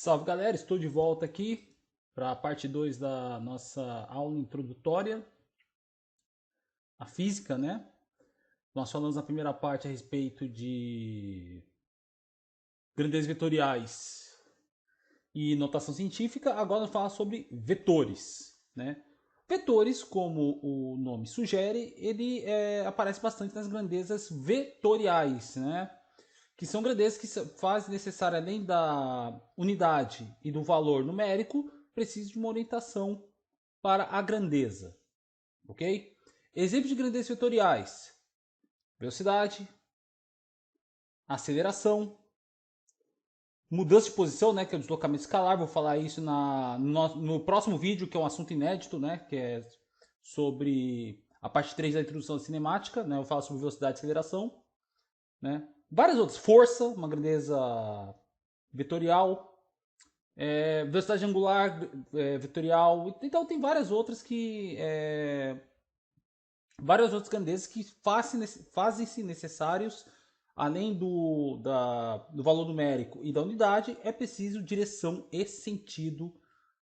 Salve galera, estou de volta aqui para a parte 2 da nossa aula introdutória à física, né? Nós falamos na primeira parte a respeito de grandezas vetoriais e notação científica, agora vamos falar sobre vetores, né? Vetores, como o nome sugere, ele aparece bastante nas grandezas vetoriais, né? Que são grandezas que fazem necessário, além da unidade e do valor numérico, precisa de uma orientação para a grandeza. Ok? Exemplos de grandezas vetoriais: velocidade, aceleração, mudança de posição, né, que é o deslocamento escalar. Vou falar isso no próximo vídeo, que é um assunto inédito, né, que é sobre a parte 3 da introdução à cinemática. Né, eu falo sobre velocidade e aceleração. Né. Várias outras. Força, uma grandeza vetorial. Velocidade angular vetorial. Então tem várias outras várias outras grandezas que fazem-se necessários, além do valor numérico e da unidade, é preciso direção e sentido.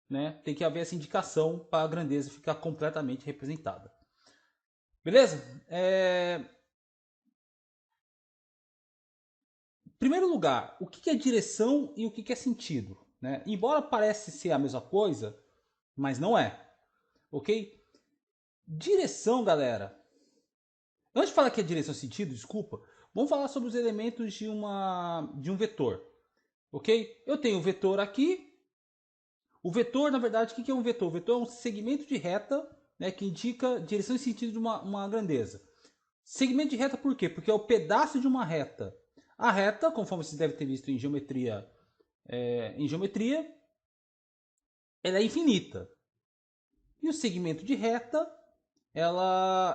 Né? Tem que haver essa indicação para a grandeza ficar completamente representada. Beleza? Em primeiro lugar, o que é direção e o que é sentido? Né? Embora pareça ser a mesma coisa, mas não é. Ok? Direção, galera. Antes de falar que é direção e sentido, desculpa, vamos falar sobre os elementos de um vetor. Ok? Eu tenho o vetor aqui. O vetor, na verdade, o que é um vetor? O vetor é um segmento de reta, né, que indica direção e sentido de uma grandeza. Segmento de reta por quê? Porque é o pedaço de uma reta. A reta, conforme você deve ter visto em geometria, ela é infinita. E o segmento de reta,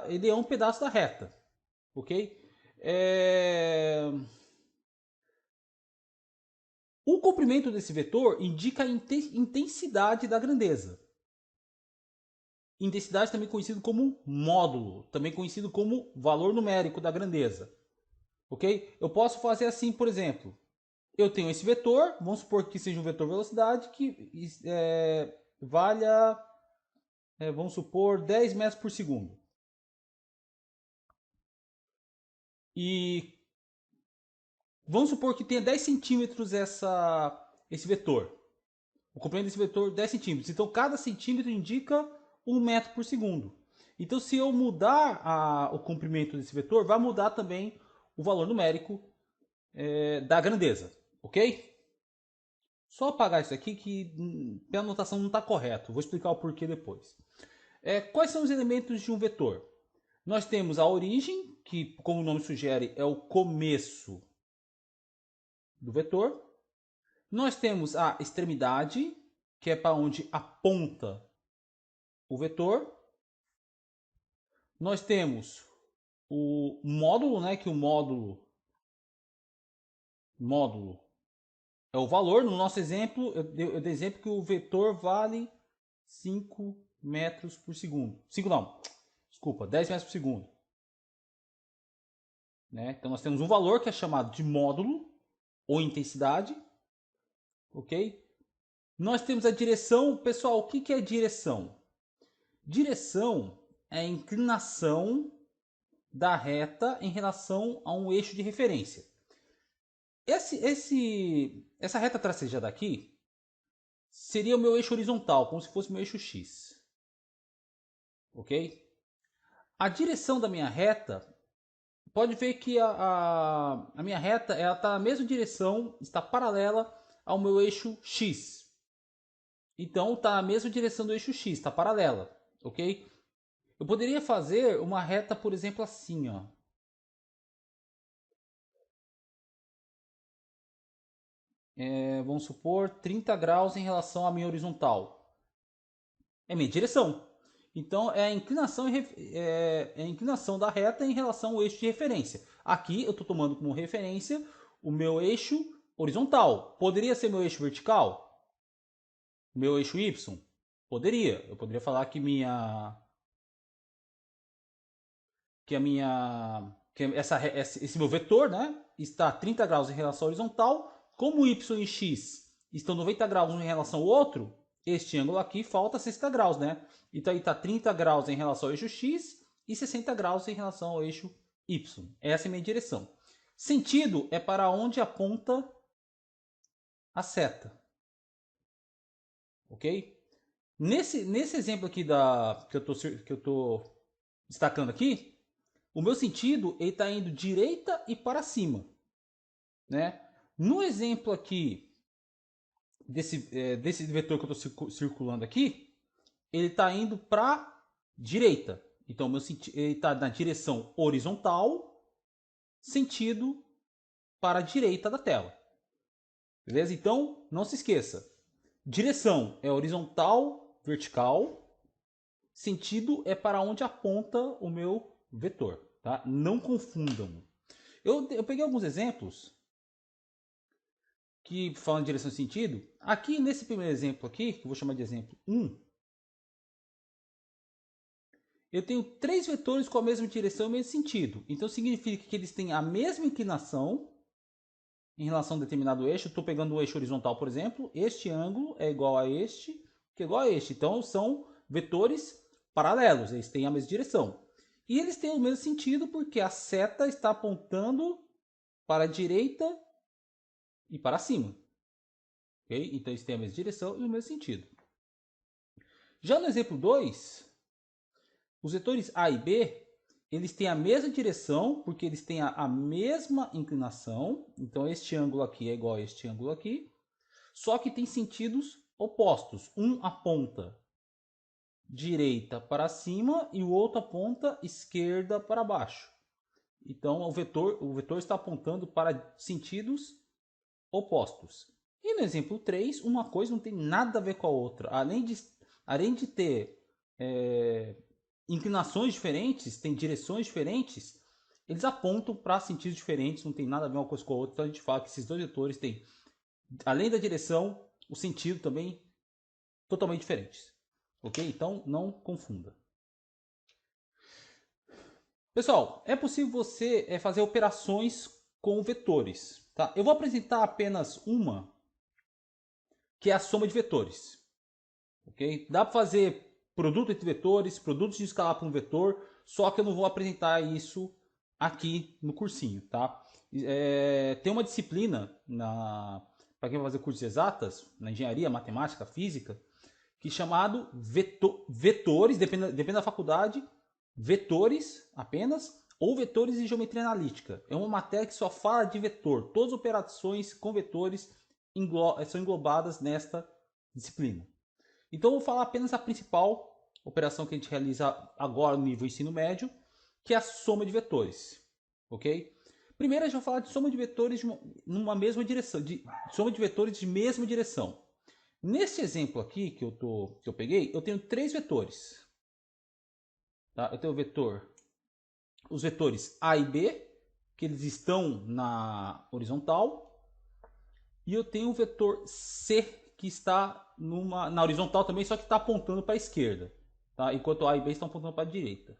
ele é um pedaço da reta. Ok? O comprimento desse vetor indica a intensidade da grandeza. Intensidade também conhecido como módulo, também conhecido como valor numérico da grandeza. Ok? Eu posso fazer assim, por exemplo, eu tenho esse vetor, vamos supor que seja um vetor velocidade que valha, vamos supor, 10 metros por segundo. E vamos supor que tenha 10 centímetros esse vetor. O comprimento desse vetor 10 centímetros. Então cada centímetro indica 1 metro por segundo. Então se eu mudar o comprimento desse vetor, vai mudar também o valor numérico da grandeza. Ok? Só apagar isso aqui que a anotação não está correta. Vou explicar o porquê depois. Quais são os elementos de um vetor? Nós temos a origem, que como o nome sugere é o começo do vetor. Nós temos a extremidade, que é para onde aponta o vetor. Nós temos o módulo, né, que o módulo é o valor. No nosso exemplo, eu dei exemplo que o vetor vale 5 metros por segundo. 5 não, desculpa, 10 metros por segundo. Né? Então nós temos um valor que é chamado de módulo ou intensidade. Ok? Nós temos a direção. Pessoal, o que é direção? Direção é a inclinação da reta em relação a um eixo de referência. Essa reta tracejada aqui seria o meu eixo horizontal, como se fosse o meu eixo X. Ok? A direção da minha reta, pode ver que a minha reta está na mesma direção, está paralela ao meu eixo X. Então está na mesma direção do eixo X, está paralela. Ok? Eu poderia fazer uma reta, por exemplo, assim, ó. Vamos supor 30 graus em relação à minha horizontal. É minha direção. Então é a inclinação da reta em relação ao eixo de referência. Aqui eu estou tomando como referência o meu eixo horizontal. Poderia ser meu eixo vertical? Meu eixo Y? Poderia. Eu poderia falar que esse meu vetor, né, está a 30 graus em relação à horizontal. Como y e x estão 90 graus um em relação ao outro, este ângulo aqui falta 60 graus, né? Então aí está 30 graus em relação ao eixo X e 60 graus em relação ao eixo Y. Essa é a minha direção. Sentido é para onde aponta a seta. Ok? Nesse exemplo aqui que eu tô destacando aqui, o meu sentido está indo direita e para cima. Né? No exemplo aqui, desse vetor que eu estou circulando aqui, ele está indo para direita. Então, ele está na direção horizontal, sentido para a direita da tela. Beleza? Então, não se esqueça. Direção é horizontal, vertical. Sentido é para onde aponta o meu vetor. Tá? Não confundam. Eu peguei alguns exemplos que falam de direção e sentido. Aqui, nesse primeiro exemplo aqui, que eu vou chamar de exemplo 1, eu tenho 3 vetores com a mesma direção e o mesmo sentido. Então, significa que eles têm a mesma inclinação em relação a um determinado eixo. Estou pegando o eixo horizontal, por exemplo. Este ângulo é igual a este, que é igual a este. Então, são vetores paralelos. Eles têm a mesma direção. E eles têm o mesmo sentido porque a seta está apontando para a direita e para cima. Okay? Então, eles têm a mesma direção e o mesmo sentido. Já no exemplo 2, os vetores A e B, eles têm a mesma direção, porque eles têm a mesma inclinação. Então, este ângulo aqui é igual a este ângulo aqui. Só que tem sentidos opostos. Um aponta direita para cima e o outro aponta esquerda para baixo. Então, o vetor está apontando para sentidos opostos. E no exemplo 3, uma coisa não tem nada a ver com a outra. Além de ter inclinações diferentes, tem direções diferentes, eles apontam para sentidos diferentes, não tem nada a ver uma coisa com a outra. Então a gente fala que esses dois vetores têm, além da direção, o sentido também totalmente diferentes. Ok? Então não confunda. Pessoal, é possível você fazer operações com vetores. Tá? Eu vou apresentar apenas uma, que é a soma de vetores. Ok? Dá para fazer produto entre vetores, produtos de escalar para um vetor, só que eu não vou apresentar isso aqui no cursinho, tá? Tem uma disciplina para quem vai fazer cursos exatas, na engenharia, matemática, física, que é chamado vetores, depende da faculdade, vetores apenas, ou vetores de geometria analítica. É uma matéria que só fala de vetor. Todas as operações com vetores são englobadas nesta disciplina. Então, eu vou falar apenas a principal operação que a gente realiza agora no nível ensino médio, que é a soma de vetores. Ok? Primeiro, a gente vai falar de soma de vetores numa mesma direção, soma de vetores de mesma direção. Nesse exemplo aqui que eu peguei, eu tenho 3 vetores. Tá? Eu tenho os vetores A e B, que eles estão na horizontal, e eu tenho o vetor C, que está na horizontal também, só que está apontando para a esquerda. Tá? Enquanto A e B estão apontando para a direita.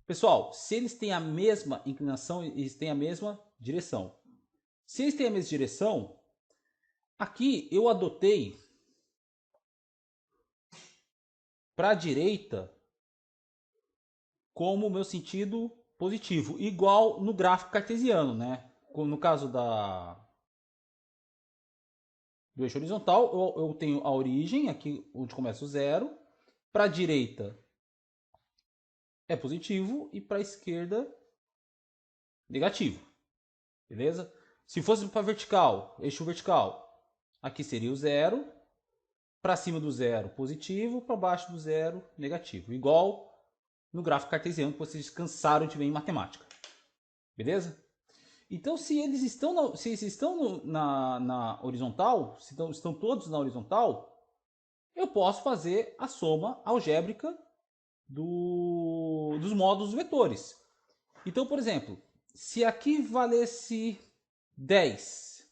Pessoal, se eles têm a mesma inclinação, eles têm a mesma direção. Se eles têm a mesma direção, aqui eu adotei para a direita como meu sentido positivo, igual no gráfico cartesiano, né? No caso do eixo horizontal, eu tenho a origem, aqui onde começa o zero. Para a direita é positivo e para a esquerda negativo. Beleza? Se fosse para vertical, eixo vertical, aqui seria o zero. Para cima do zero, positivo. Para baixo do zero, negativo. Igual no gráfico cartesiano que vocês cansaram de ver em matemática. Beleza? Então, se eles estão na horizontal, se estão todos na horizontal, eu posso fazer a soma algébrica dos módulos vetores. Então, por exemplo, se aqui valesse 10,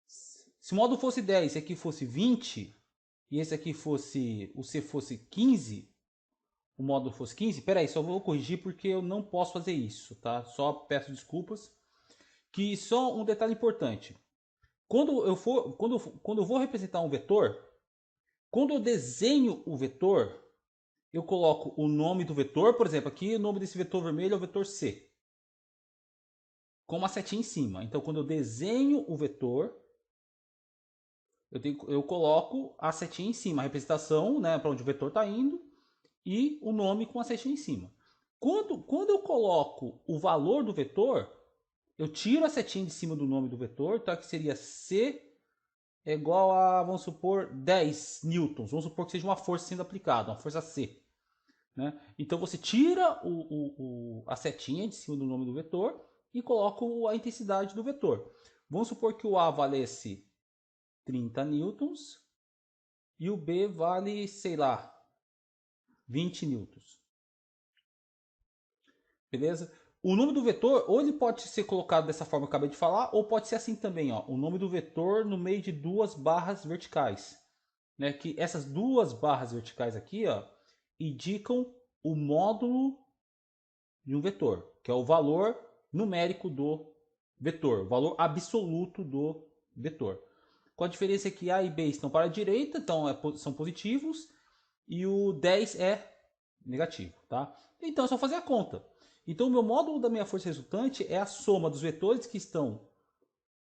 se o módulo fosse 10 e aqui fosse 20, e esse aqui o C fosse 15, o módulo fosse 15, peraí, só vou corrigir porque eu não posso fazer isso, tá? Só peço desculpas. Que só um detalhe importante. Quando eu vou representar um vetor, quando eu desenho o vetor, eu coloco o nome do vetor, por exemplo, aqui o nome desse vetor vermelho é o vetor C, com uma setinha em cima. Então, quando eu desenho o vetor, eu coloco a setinha em cima, a representação, né, para onde o vetor está indo, e o nome com a setinha em cima. Quando eu coloco o valor do vetor, eu tiro a setinha de cima do nome do vetor, então aqui seria C é igual a, vamos supor, 10 newtons. Vamos supor que seja uma força sendo aplicada, uma força C. Né? Então você tira a setinha de cima do nome do vetor e coloca a intensidade do vetor. Vamos supor que o A valesse 30 newtons e o B vale, sei lá, 20 newtons. Beleza? O nome do vetor, ou ele pode ser colocado dessa forma que eu acabei de falar, ou pode ser assim também, ó, o nome do vetor no meio de duas barras verticais. Né? Que essas duas barras verticais aqui, ó, indicam o módulo de um vetor, que é o valor numérico do vetor, o valor absoluto do vetor. Com a diferença que A e B estão para a direita, então são positivos, e o 10 é negativo. Tá? Então é só fazer a conta. Então o meu módulo da minha força resultante é a soma dos vetores que estão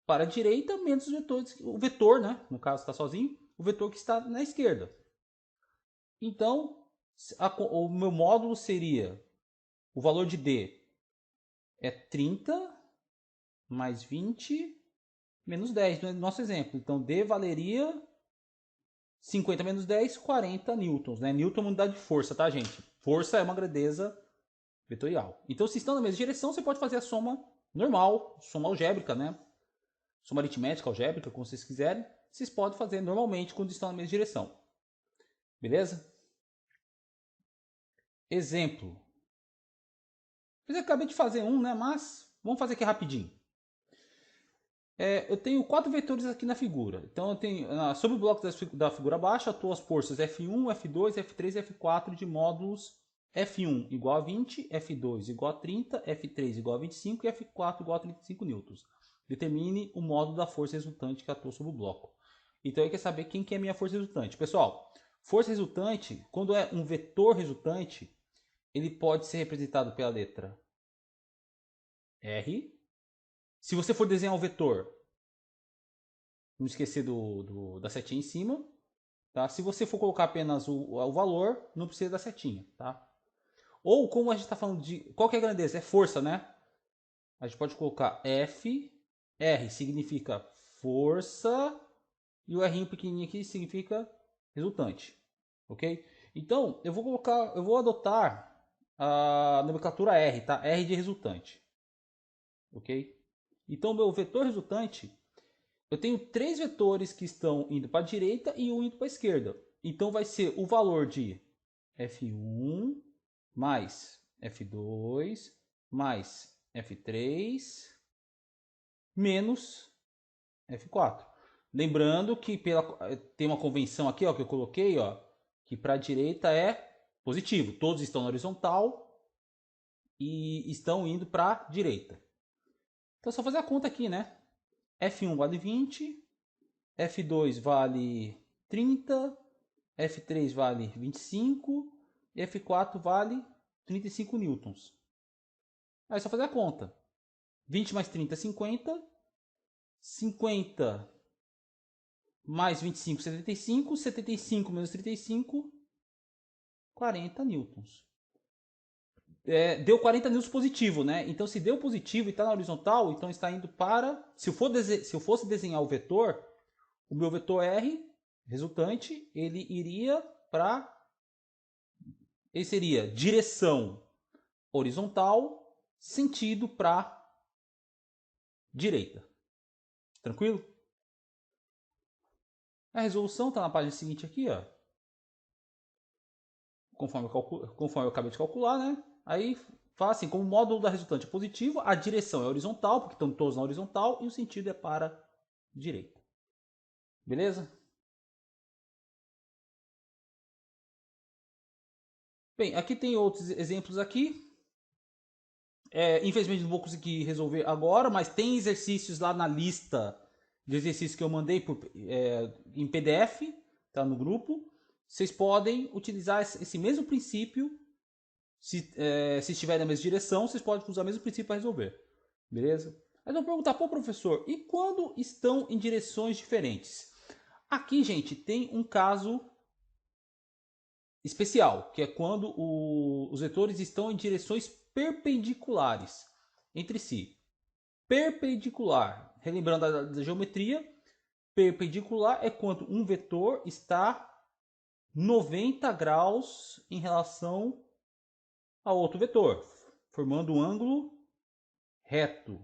para a direita menos os vetores, o vetor, né, no caso está sozinho, o vetor que está na esquerda. Então o meu módulo seria o valor de D é 30 mais 20 menos 10 no nosso exemplo. Então D valeria 50 menos 10, 40 newtons. Né? Newton é uma unidade de força, tá, gente? Força é uma grandeza vetorial. Então, se estão na mesma direção, você pode fazer a soma normal, soma algébrica, né? Soma aritmética, algébrica, como vocês quiserem. Vocês podem fazer normalmente quando estão na mesma direção. Beleza? Exemplo. Eu acabei de fazer um, né? Mas vamos fazer aqui rapidinho. Eu tenho 4 vetores aqui na figura. Então, eu tenho sobre o bloco da figura abaixo, atuam as forças F1, F2, F3 e F4 de módulos F1 igual a 20, F2 igual a 30, F3 igual a 25 e F4 igual a 35 newtons. Determine o módulo da força resultante que atua sobre o bloco. Então, eu quero saber quem que é a minha força resultante. Pessoal, força resultante, quando é um vetor resultante, ele pode ser representado pela letra R. Se você for desenhar um vetor, não esquecer da setinha em cima. Tá? Se você for colocar apenas o valor, não precisa da setinha. Tá? Ou como a gente está falando de... Qual que é a grandeza? É força, né? A gente pode colocar F. R significa força. E o R pequenininho aqui significa resultante. Ok? Então, eu vou adotar a nomenclatura R, tá? R de resultante. Ok? Então, o meu vetor resultante, eu tenho 3 vetores que estão indo para a direita e um indo para a esquerda. Então, vai ser o valor de F1 mais F2 mais F3 menos F4. Lembrando que tem uma convenção aqui, ó, que eu coloquei, ó, que para a direita é positivo. Todos estão na horizontal e estão indo para a direita. Então é só fazer a conta aqui, né? F1 vale 20, F2 vale 30, F3 vale 25 e F4 vale 35 newtons. Aí é só fazer a conta. 20 mais 30 é 50. 50 mais 25, 75. 75 menos 35, 40 newtons. Deu 40 newtons positivo, né? Então, se deu positivo e está na horizontal, então está indo para... Se eu fosse desenhar o vetor, o meu vetor R, resultante, ele iria para... Ele seria direção horizontal, sentido para direita. Tranquilo? A resolução está na página seguinte aqui, ó. Conforme eu acabei de calcular, né? Aí fala assim, como o módulo da resultante é positivo, a direção é horizontal, porque estão todos na horizontal, e o sentido é para direita. Beleza? Bem, aqui tem outros exemplos aqui. Infelizmente não vou conseguir resolver agora, mas tem exercícios lá na lista de exercício que eu mandei em PDF, tá no grupo. Vocês podem utilizar esse mesmo princípio, se estiver na mesma direção, vocês podem usar o mesmo princípio para resolver. Beleza? Aí vão perguntar, pô, professor, e quando estão em direções diferentes? Aqui, gente, tem um caso especial, que é quando os vetores estão em direções perpendiculares entre si. Perpendicular, relembrando da geometria, perpendicular é quando um vetor está 90 graus em relação a outro vetor, formando um ângulo reto.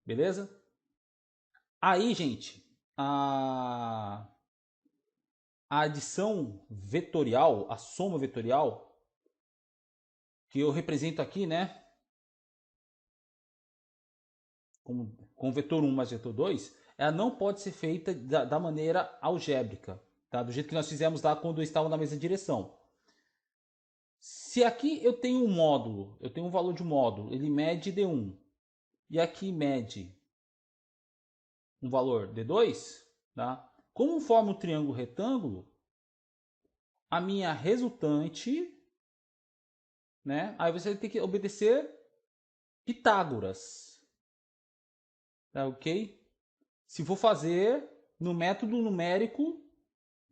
Beleza? Aí, gente, a adição vetorial, a soma vetorial, que eu represento aqui, né? Com vetor 1 mais vetor 2, ela não pode ser feita da maneira algébrica, tá? Do jeito que nós fizemos lá quando estavam na mesma direção. Se aqui eu tenho um módulo, eu tenho um valor de módulo, ele mede D1, e aqui mede um valor D2, tá? Como forma um triângulo retângulo, a minha resultante, né? Aí você tem que obedecer Pitágoras, tá ok? Se for fazer no método numérico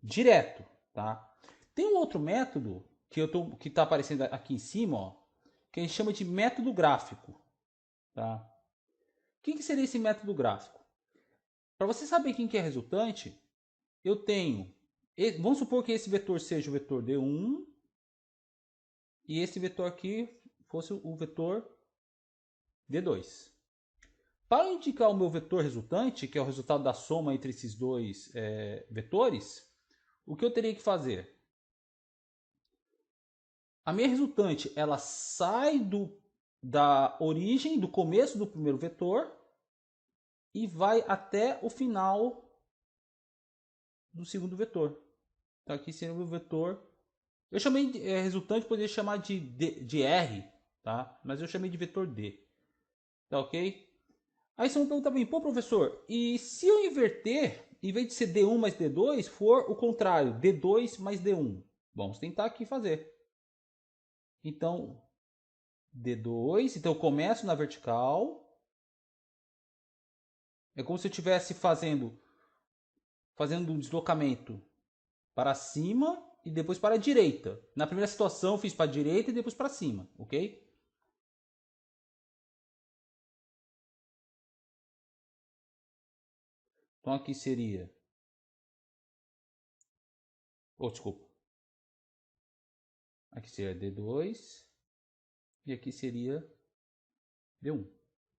direto, tá? Tem um outro método que está aparecendo aqui em cima, ó, que a gente chama de método gráfico, tá? O que seria esse método gráfico? Para você saber quem que é resultante, eu tenho, vamos supor que esse vetor seja o vetor D1 e esse vetor aqui fosse o vetor D2. Para indicar o meu vetor resultante, que é o resultado da soma entre esses dois vetores, o que eu teria que fazer? A minha resultante, ela sai da origem, do começo do primeiro vetor e vai até o final do segundo vetor. Então aqui seria o meu vetor. Eu chamei de resultante, poderia chamar de R, tá? Mas eu chamei de vetor D. Tá ok? Aí você me pergunta bem, pô professor, e se eu inverter, em vez de ser D1 mais D2, for o contrário, D2 mais D1? Vamos tentar aqui fazer. Então, D2, então eu começo na vertical. É como se eu estivesse fazendo um deslocamento para cima e depois para a direita. Na primeira situação eu fiz para a direita e depois para cima, ok? Então aqui seria... Oh, desculpa. Aqui seria D2 e aqui seria D1.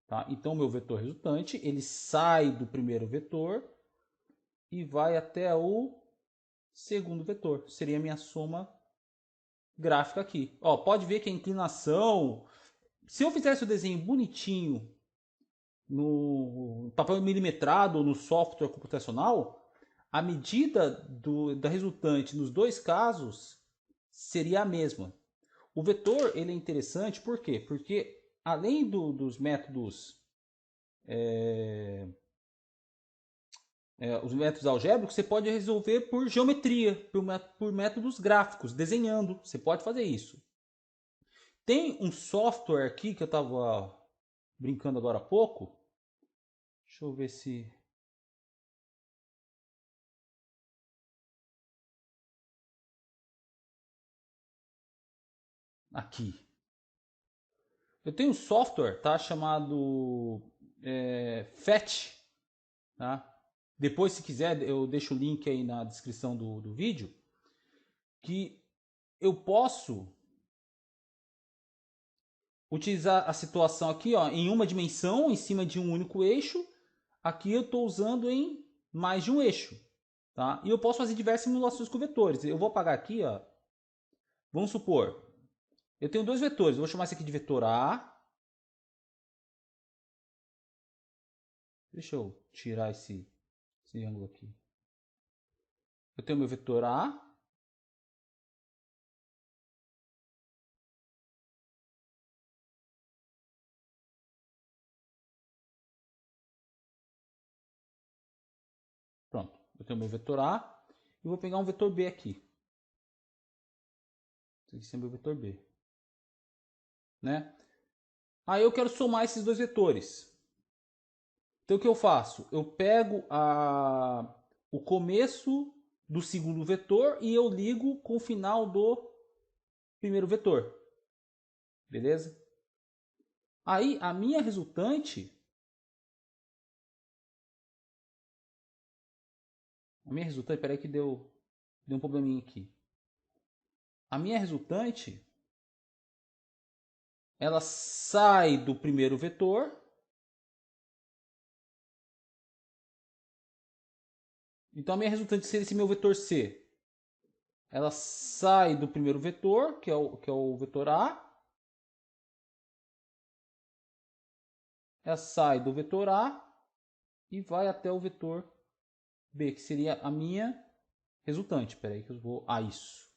Tá? Então meu vetor resultante, ele sai do primeiro vetor e vai até o segundo vetor. Seria a minha soma gráfica aqui. Ó, pode ver que a inclinação... Se eu fizesse o desenho bonitinho no papel milimetrado ou no software computacional, a medida da resultante nos dois casos seria a mesma. O vetor ele é interessante por quê? Porque além dos métodos os métodos algébricos, você pode resolver por geometria, por métodos gráficos, desenhando. Você pode fazer isso. Tem um software aqui que eu estava brincando agora há pouco. Deixa eu ver se... Aqui. Eu tenho um software, tá? Chamado FET, tá? Depois, se quiser, eu deixo o link aí na descrição do vídeo. Que eu posso utilizar a situação aqui, ó, em uma dimensão, em cima de um único eixo. Aqui eu estou usando em mais de um eixo, tá? E eu posso fazer diversas simulações com vetores. Eu vou apagar aqui, ó. Vamos supor, eu tenho dois vetores. Eu vou chamar esse aqui de vetor A. Deixa eu tirar esse ângulo aqui. Eu tenho meu vetor A. Eu tenho meu vetor A e vou pegar um vetor B aqui. Esse é meu vetor B. Né? Aí eu quero somar esses dois vetores. Então o que eu faço? Eu pego o começo do segundo vetor e eu ligo com o final do primeiro vetor. Beleza? Aí a minha resultante... Peraí que deu um probleminha aqui. A minha resultante, ela sai do primeiro vetor. Então a minha resultante seria esse meu vetor C. Ela sai do primeiro vetor, que é o vetor A. Ela sai do vetor A e vai até o vetor B, que seria a minha resultante. Espera aí que eu vou... isso.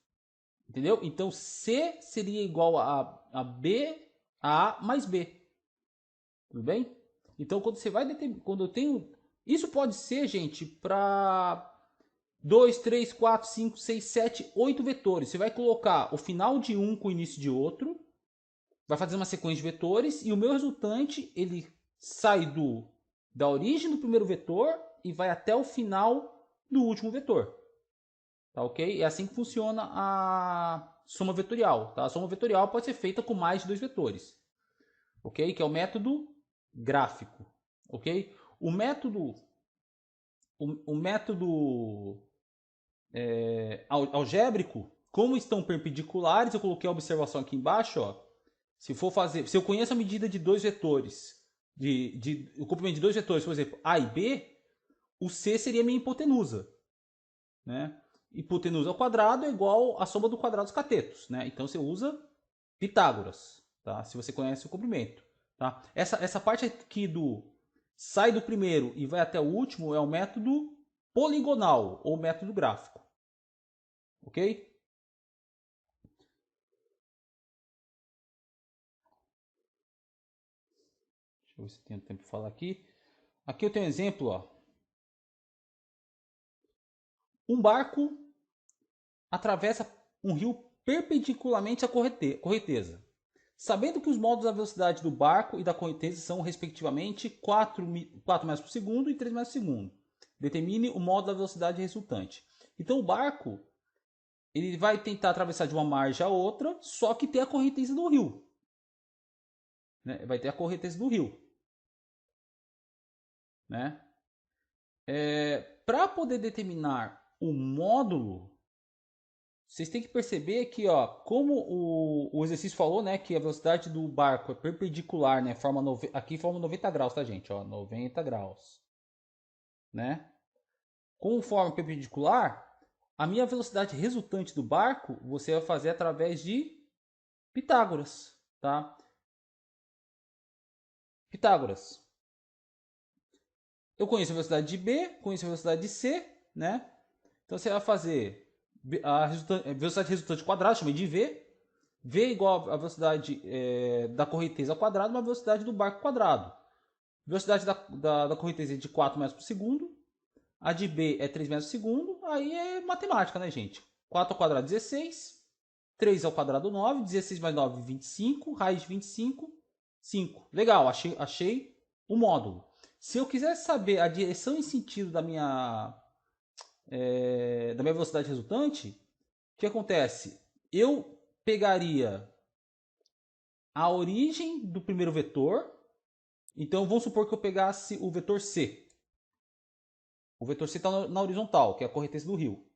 Entendeu? Então C seria igual a B, a A mais B. Tudo bem? Então quando você vai determinar... Quando eu tenho... Isso pode ser, gente, para 2, 3, 4, 5, 6, 7, 8 vetores. Você vai colocar o final de um com o início de outro. Vai fazer uma sequência de vetores. E o meu resultante, ele sai da origem do primeiro vetor e vai até o final do último vetor. Tá ok? É assim que funciona a soma vetorial. Tá? A soma vetorial pode ser feita com mais de dois vetores. Ok? Que é o método gráfico. Ok? O método algébrico, como estão perpendiculares, eu coloquei a observação aqui embaixo. Ó, se eu conheço a medida de dois vetores, o comprimento de dois vetores, por exemplo, A e B, o C seria a minha hipotenusa. Né? Hipotenusa ao quadrado é igual à soma do quadrado dos catetos. Né? Então você usa Pitágoras, tá? Se você conhece o comprimento. Tá? Essa parte aqui sai do primeiro e vai até o último é o método poligonal ou método gráfico. Ok? Deixa eu ver se tem tempo de falar aqui. Aqui eu tenho um exemplo. Ó. Um barco atravessa um rio perpendicularmente à correnteza. Sabendo que os modos da velocidade do barco e da correnteza são, respectivamente, 4 metros por segundo e 3 metros por segundo. Determine o modo da velocidade resultante. Então o barco ele vai tentar atravessar de uma margem a outra, só que tem a correnteza do rio. Né? Vai ter a correnteza do rio. Né? Para poder determinar o módulo, vocês têm que perceber que, ó, como o exercício falou, né, que a velocidade do barco é perpendicular, né, aqui forma 90 graus, tá, gente? Ó, 90 graus. Né? Com forma perpendicular, a minha velocidade resultante do barco você vai fazer através de Pitágoras, tá? Pitágoras. Eu conheço a velocidade de B, conheço a velocidade de C, né? Então você vai fazer a velocidade resultante quadrada, chamei de V. V é igual a velocidade da correnteza ao quadrado, uma velocidade do barco quadrado. Velocidade da correnteza é de 4 metros por segundo. A de B é 3 metros por segundo. Aí é matemática, né, gente? 4 ao quadrado, 16. 3 ao quadrado, 9. 16 mais 9, 25. Raiz de 25, 5. Legal, achei o módulo. Se eu quiser saber a direção e sentido da minha velocidade resultante, o que acontece? Eu pegaria a origem do primeiro vetor. Então vamos supor que eu pegasse o vetor C. O vetor C está na horizontal, que é a correnteza do rio.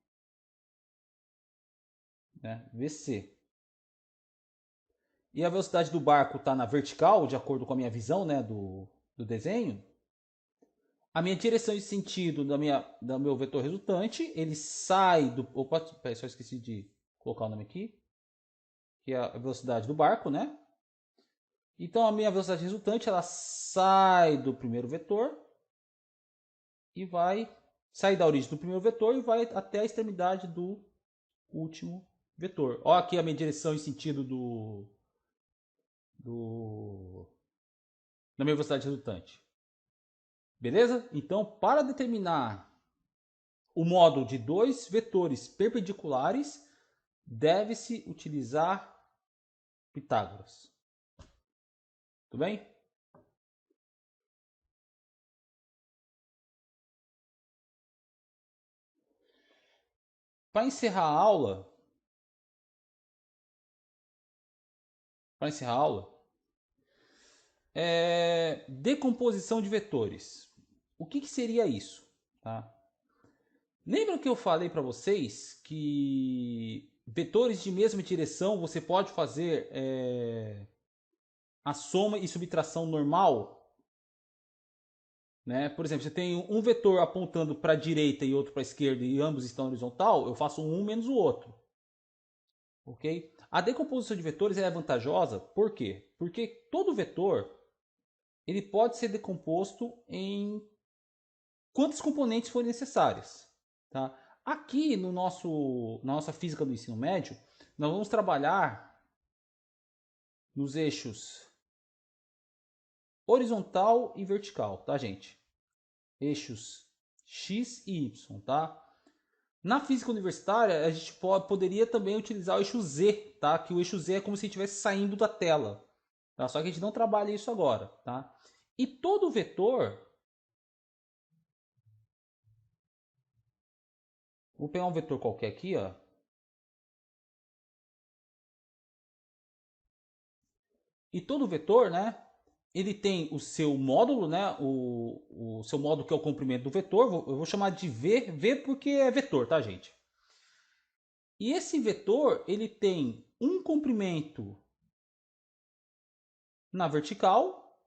Né? VC. E a velocidade do barco está na vertical, de acordo com a minha visão, né, do desenho. A minha direção de sentido do meu vetor resultante, ele sai do... Opa, só esqueci de colocar o nome aqui. Que é a velocidade do barco, né? Então a minha velocidade resultante, ela sai do primeiro vetor e vai sair da origem do primeiro vetor e vai até a extremidade do último vetor. Olha aqui a minha direção e sentido da minha velocidade resultante. Beleza? Então, para determinar o módulo de dois vetores perpendiculares, deve-se utilizar Pitágoras. Tudo bem? Para encerrar a aula, decomposição de vetores. O que seria isso? Tá? Lembra que eu falei para vocês que vetores de mesma direção você pode fazer a soma e subtração normal? Né? Por exemplo, você tem um vetor apontando para a direita e outro para a esquerda e ambos estão horizontal, eu faço um menos o outro. Ok? A decomposição de vetores é vantajosa, por quê? Porque todo vetor ele pode ser decomposto em quantos componentes forem necessários. Tá? Aqui no na nossa física do ensino médio, nós vamos trabalhar nos eixos horizontal e vertical, tá, gente? Eixos X e Y, tá? Na física universitária, a gente poderia também utilizar o eixo Z, tá? Que o eixo Z é como se estivesse saindo da tela, tá? Só que a gente não trabalha isso agora, tá? E todo vetor, vou pegar um vetor qualquer aqui, ó. E todo vetor, né? Ele tem o seu módulo, né? O seu módulo que é o comprimento do vetor. Eu vou chamar de V, V porque é vetor, tá, gente? E esse vetor, ele tem um comprimento na vertical,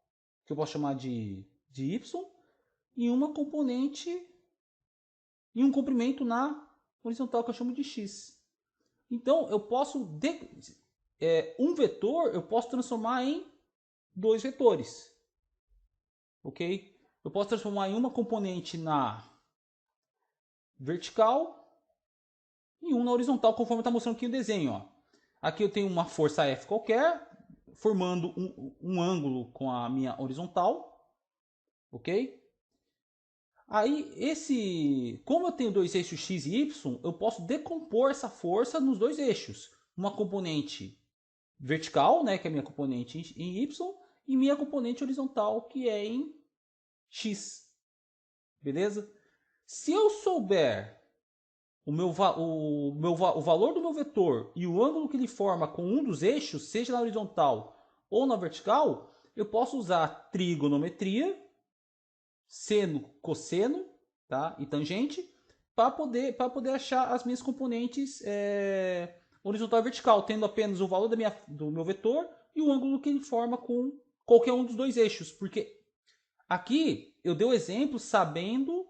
que eu posso chamar de Y, e uma componente e um comprimento na horizontal, que eu chamo de X. Então, eu posso um vetor eu posso transformar em dois vetores, ok? Eu posso transformar em uma componente na vertical e um na horizontal, conforme está mostrando aqui o desenho. Ó. Aqui eu tenho uma força F qualquer, formando um ângulo com a minha horizontal, ok? Aí, como eu tenho dois eixos x e y, eu posso decompor essa força nos dois eixos. Uma componente vertical, né, que é a minha componente em y, e minha componente horizontal, que é em x. Beleza? Se eu souber o valor do meu vetor e o ângulo que ele forma com um dos eixos, seja na horizontal ou na vertical, eu posso usar trigonometria, seno, cosseno, tá? E tangente, para poder achar as minhas componentes horizontal e vertical, tendo apenas o valor do meu vetor e o ângulo que ele forma com qualquer um dos dois eixos. Porque aqui eu dei o exemplo sabendo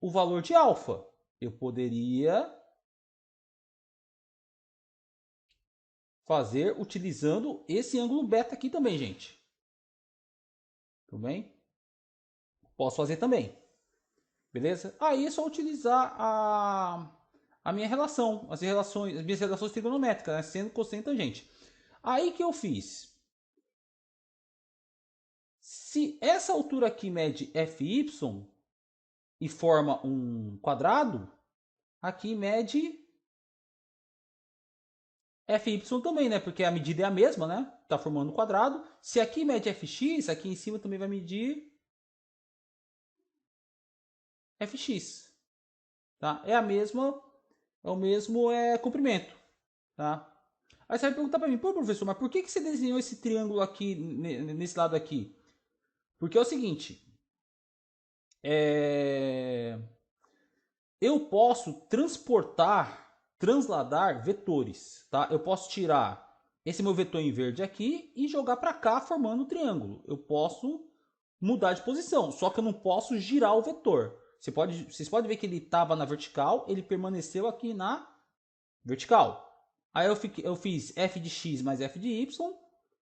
o valor de alfa. Eu poderia fazer utilizando esse ângulo beta aqui também, gente. Tudo bem? Posso fazer também. Beleza? Aí é só utilizar a minha relação, as minhas relações trigonométricas, né? Seno, cosseno e tangente. Aí que eu fiz? Se essa altura aqui mede Fy e forma um quadrado, aqui mede Fy também, né? Porque a medida é a mesma, né? Tá formando um quadrado. Se aqui mede Fx, aqui em cima também vai medir Fx. Tá? É o mesmo comprimento. Tá? Aí você vai perguntar para mim, pô, professor, mas por que você desenhou esse triângulo aqui, nesse lado aqui? Porque é o seguinte, eu posso transladar vetores, tá? Eu posso tirar esse meu vetor em verde aqui e jogar para cá formando um triângulo. Eu posso mudar de posição, só que eu não posso girar o vetor. Vocês podem ver que ele estava na vertical, ele permaneceu aqui na vertical. Aí eu fiz f de x mais f de y,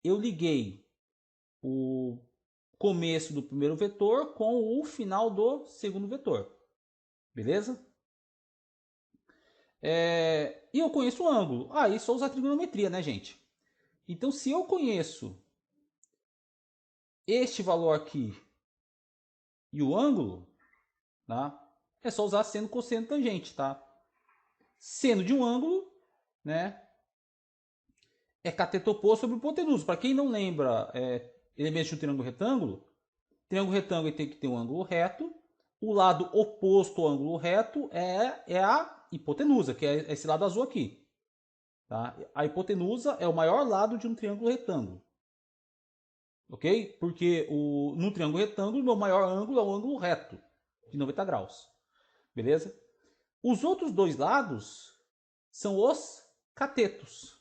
eu liguei o começo do primeiro vetor com o final do segundo vetor. Beleza? E eu conheço o ângulo. Aí só usar trigonometria, né, gente? Então, se eu conheço este valor aqui e o ângulo, tá? é só usar seno, cosseno, tangente, tá? Seno de um ângulo, né, é cateto oposto sobre hipotenusa. Para quem não lembra, elementos de um triângulo retângulo tem que ter um ângulo reto. O lado oposto ao ângulo reto é a hipotenusa, que é esse lado azul aqui. Tá? A hipotenusa é o maior lado de um triângulo retângulo. Ok? Porque no triângulo retângulo, o meu maior ângulo é o ângulo reto, de 90 graus. Beleza? Os outros dois lados são os catetos.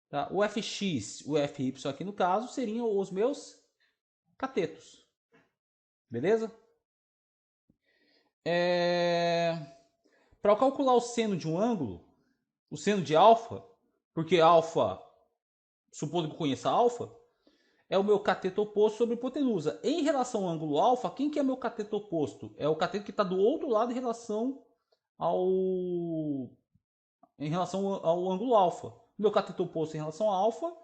Tá? O fx e o fy aqui no caso seriam os meus catetos. Beleza? Para calcular o seno de um ângulo, o seno de alfa, porque alfa, supondo que eu conheça alfa, é o meu cateto oposto sobre hipotenusa. Em relação ao ângulo alfa, quem que é meu cateto oposto? É o cateto que está do outro lado em relação ao ângulo alfa. Meu cateto oposto em relação ao alfa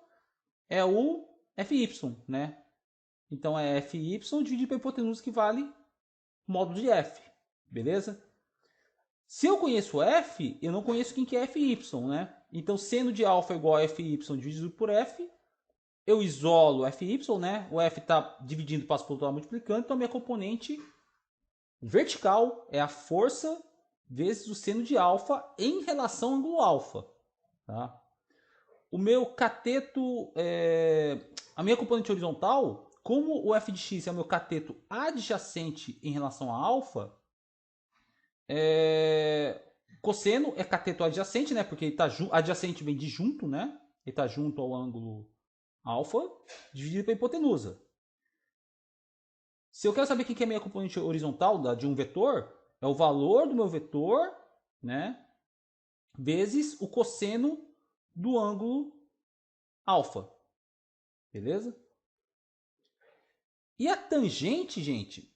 é o fy, né? Então é fy dividido pela hipotenusa, que vale módulo de f, beleza? Se eu conheço f, eu não conheço quem que é fy, né? Então seno de alfa é igual a fy dividido por f. Eu isolo fy, né? O f está dividindo, passa para o outro lado multiplicando, então a minha componente vertical é a força vezes o seno de alfa em relação ao ângulo alfa. Tá? O meu cateto, a minha componente horizontal, como o f de x é o meu cateto adjacente em relação a alfa, cosseno é cateto adjacente, né? Porque ele tá adjacente vem de junto, né? Ele está junto ao ângulo alfa, dividido pela hipotenusa. Se eu quero saber o que é a minha componente horizontal de um vetor, é o valor do meu vetor, né? Vezes o cosseno do ângulo alfa. Beleza? E a tangente, gente?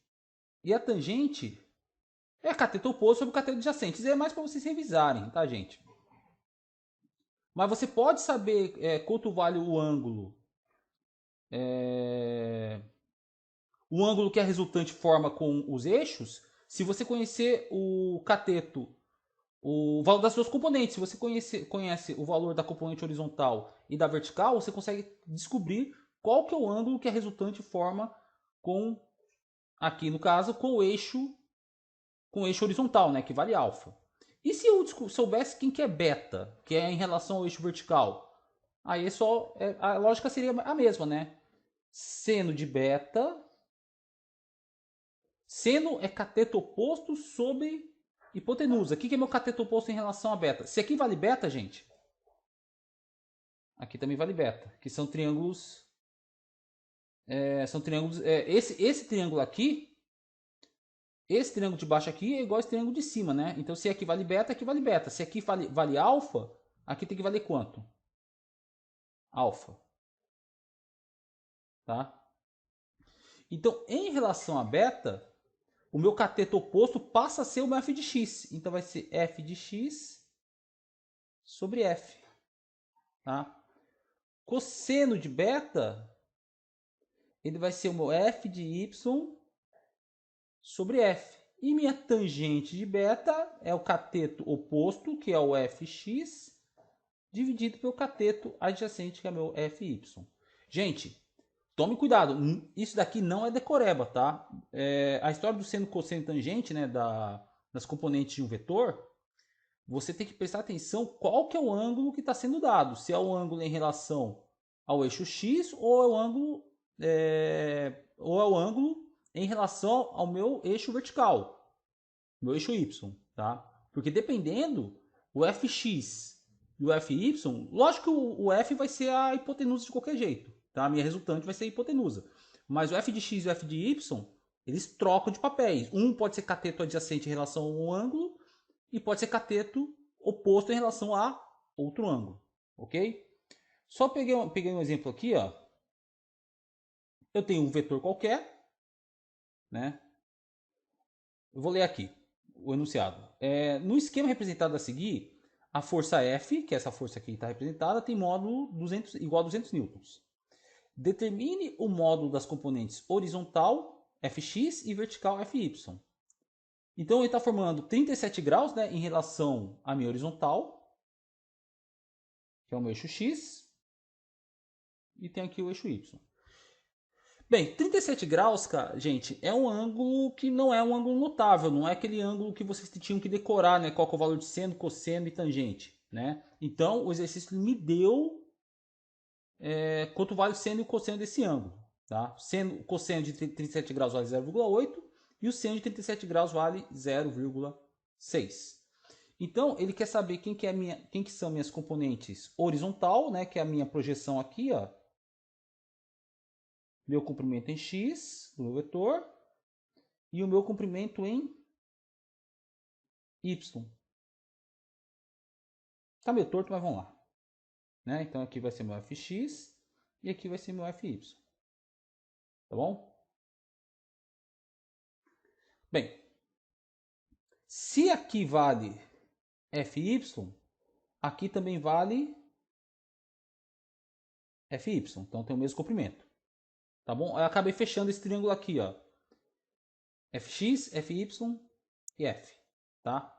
E a tangente é cateto oposto sobre cateto adjacente. Isso é mais para vocês revisarem, tá, gente? Mas você pode saber quanto vale o ângulo. O ângulo que a resultante forma com os eixos, se você conhecer o cateto, o valor das suas componentes. Se você conhece o valor da componente horizontal e da vertical, você consegue descobrir qual que é o ângulo que a resultante forma com, aqui no caso, com o eixo horizontal, né, que vale alfa. E se eu soubesse quem que é beta, que é em relação ao eixo vertical? Aí a lógica seria a mesma, né? Seno de beta. Seno é cateto oposto sobre hipotenusa. O que é meu cateto oposto em relação a beta? Se aqui vale beta, gente, aqui também vale beta, que são triângulos. Esse triângulo aqui, esse triângulo de baixo aqui é igual a esse triângulo de cima, né? Então se aqui vale beta, aqui vale beta. Se aqui vale alfa, aqui tem que valer quanto? Alfa. Tá? Então, em relação a beta, o meu cateto oposto passa a ser o meu f de x. Então vai ser f de x sobre f. Tá? Cosseno de beta, ele vai ser o meu f de y sobre f. E minha tangente de beta é o cateto oposto, que é o fx, dividido pelo cateto adjacente, que é o meu fy. Gente, tome cuidado, isso daqui não é decoreba, tá? A história do seno, cosseno e tangente, né, das componentes de um vetor, você tem que prestar atenção qual que é o ângulo que está sendo dado. Se é o ângulo em relação ao eixo x ou é o ângulo em relação ao meu eixo vertical, meu eixo y, tá? Porque dependendo, o fx e o fy, lógico que o f vai ser a hipotenusa de qualquer jeito, tá? A minha resultante vai ser a hipotenusa. Mas o f de x e o f de y, eles trocam de papéis. Um pode ser cateto adjacente em relação a um ângulo e pode ser cateto oposto em relação a outro ângulo, ok? Só peguei um exemplo aqui, ó. Eu tenho um vetor qualquer, né? Eu vou ler aqui o enunciado. No esquema representado a seguir, a força F, que é essa força aqui que está representada, tem módulo igual a 200 newtons. Determine o módulo das componentes horizontal, Fx, e vertical, Fy. Então ele está formando 37 graus, né, em relação à minha horizontal, que é o meu eixo X, e tem aqui o eixo Y. Bem, 37 graus, cara, gente, é um ângulo que não é um ângulo notável, não é aquele ângulo que vocês tinham que decorar, né, qual que é o valor de seno, cosseno e tangente, né? Então, o exercício me deu quanto vale o seno e o cosseno desse ângulo, tá? O cosseno de 37 graus vale 0,8 e o seno de 37 graus vale 0,6. Então, ele quer saber quem que são minhas componentes horizontal, né, que é a minha projeção aqui, ó. Meu comprimento em x, do meu vetor, e o meu comprimento em y. Tá meio torto, mas vamos lá. Né? Então aqui vai ser meu fx e aqui vai ser meu fy. Tá bom? Bem, se aqui vale fy, aqui também vale fy. Então tem o mesmo comprimento. Tá bom? Eu acabei fechando esse triângulo aqui, ó. Fx, Fy e F. Tá?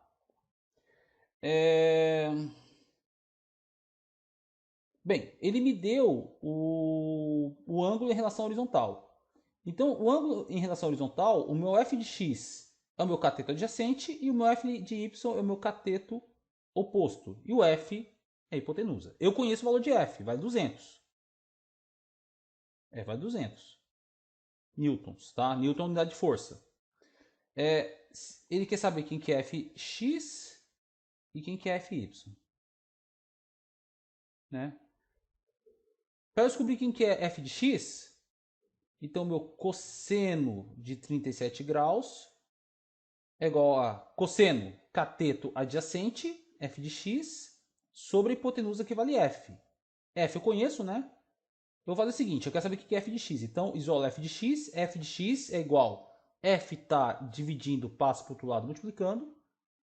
Bem, ele me deu o ângulo em relação à horizontal. Então, o ângulo em relação à horizontal, o meu f de x é o meu cateto adjacente e o meu f de y é o meu cateto oposto. E o f é a hipotenusa. Eu conheço o valor de f, vale 200. Vale 200 newtons, tá? Newton é unidade de força. Ele quer saber quem que é fx e quem que é fy. Né? Para eu descobrir quem que é f de x, então meu cosseno de 37 graus é igual a cosseno cateto adjacente, f de x, sobre a hipotenusa que vale f. F eu conheço, né? Eu vou fazer o seguinte, eu quero saber o que é f de x. Então, isola f de x é igual, f está dividindo, passa para o outro lado multiplicando,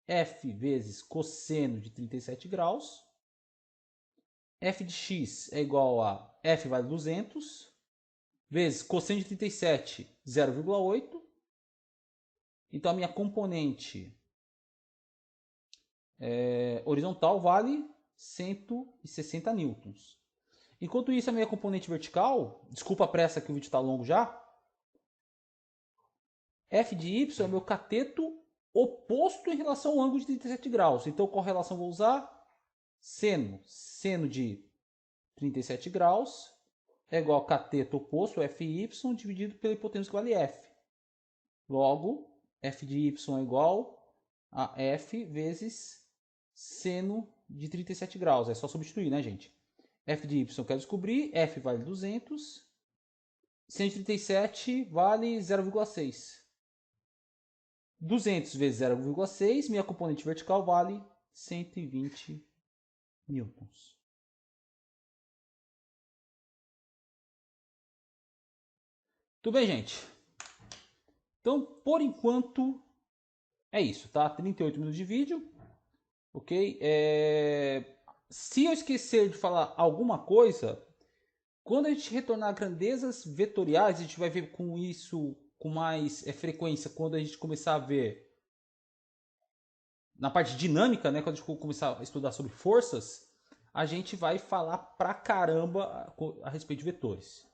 f vezes cosseno de 37 graus, f de x é igual a, f vale 200, vezes cosseno de 37, 0,8. Então, a minha componente horizontal vale 160 newtons. Enquanto isso, a minha componente vertical, desculpa a pressa que o vídeo está longo já, f de y é o meu cateto oposto em relação ao ângulo de 37 graus. Então, qual relação vou usar? Seno de 37 graus é igual a cateto oposto, fy, dividido pela hipotenusa que vale f. Logo, f de y é igual a f vezes seno de 37 graus. É só substituir, né, gente? F de y eu quero descobrir, f vale 200, 137 vale 0,6. 200 vezes 0,6, minha componente vertical vale 120 newtons. Tudo bem, gente? Então, por enquanto, é isso, tá? 38 minutos de vídeo, ok? Se eu esquecer de falar alguma coisa, quando a gente retornar a grandezas vetoriais, a gente vai ver com isso com mais frequência quando a gente começar a ver na parte dinâmica, né? Quando a gente começar a estudar sobre forças, a gente vai falar pra caramba a respeito de vetores,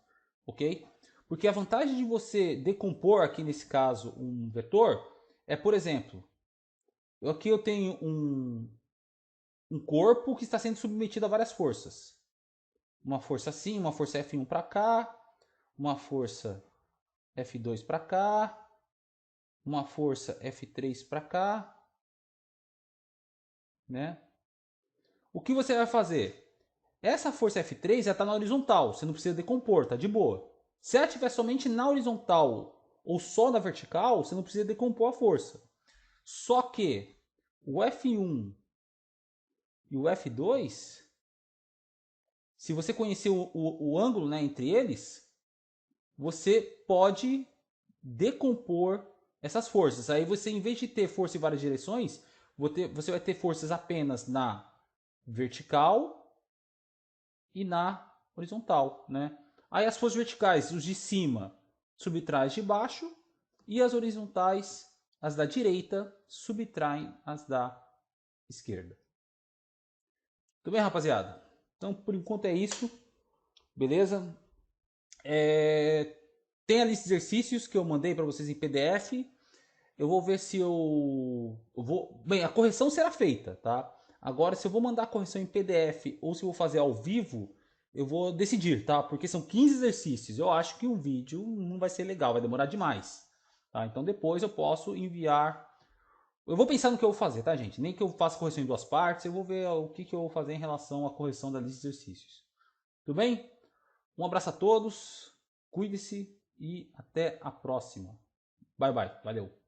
ok? Porque a vantagem de você decompor aqui nesse caso um vetor é, por exemplo, aqui eu tenho um corpo que está sendo submetido a várias forças. Uma força assim, uma força F1 para cá, uma força F2 para cá, uma força F3 para cá, né? O que você vai fazer? Essa força F3 já está na horizontal, você não precisa decompor, tá de boa. Se ela estiver somente na horizontal ou só na vertical, você não precisa decompor a força. Só que o F1 e o F2, se você conhecer o ângulo, né, entre eles, você pode decompor essas forças. Aí você, em vez de ter força em várias direções, você vai ter forças apenas na vertical e na horizontal, né? Aí as forças verticais, os de cima subtrai de baixo e as horizontais as da direita subtraem as da esquerda. Tudo bem, rapaziada? Então, por enquanto é isso. Beleza? Tem a lista de exercícios que eu mandei para vocês em PDF. Eu vou ver se eu vou... Bem, a correção será feita, tá? Agora, se eu vou mandar a correção em PDF ou se eu vou fazer ao vivo, eu vou decidir, tá? Porque são 15 exercícios. Eu acho que um vídeo não vai ser legal, vai demorar demais. Tá? Então depois eu posso enviar... Eu vou pensar no que eu vou fazer, tá, gente? Nem que eu faça correção em duas partes, eu vou ver o que eu vou fazer em relação à correção da lista de exercícios. Tudo bem? Um abraço a todos, cuide-se e até a próxima. Bye, bye. Valeu.